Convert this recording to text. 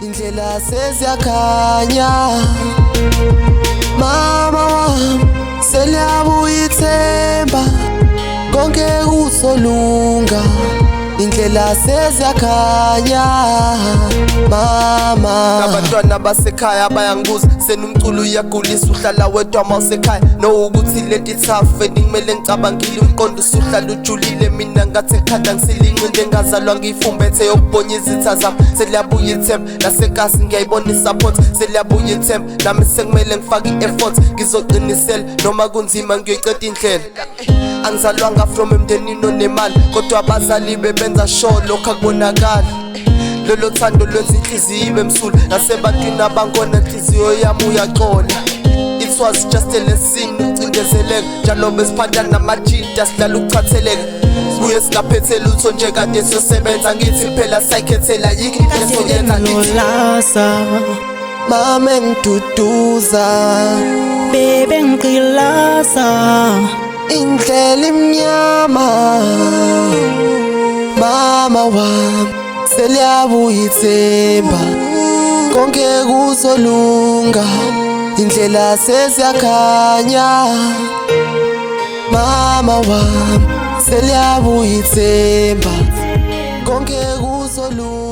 indlela seziyakhanya. Mama wami seliyabuya ithemba, konke kuzolunga, indlela seziyakhanya. Mama abantwana basekhaya bayangibuza, senomculo uyagulisa uhlala wedwa mawusekhaya, no ukuthi leti tough kumele ngicabangile, umqondo usuhlala ujulile, mina ngathi ekhanda ngisilincinde, ngazalwa ngiyifumbethe yokubonya izitha zami. Seliyabuya ithemba nasekasi ngiyayibona isupport, seliyabuya ithemba nami sekumele ngifake i-effort, ngizoqinisela noma kunzima ngiyoyiqeda indlela. Angizalwanga from emndenini onemali, kodwa abazali bebenza sure lokhu akubonakala. Lolo thando lwenza inhliziyo ibe msulwa, nasebantwini abangona inhliziyo yami uyaxola. It was just a lesson ucindezeleka, njalo besiphatha namajida sidlala ukuchatheleka. Sibuye singaphethe lutho nje kade siyosebenza, ngithi phela sayikhethela yikho into esizoyenza ngithi. Mama ngduduza, bebe ngiqilasa, indlela imnyama. Mama wami seliyabuya ithemba, konke kuzolunga, indlela seziyakhanya. Mama wami seliyabuya ithemba, konke kuzolunga.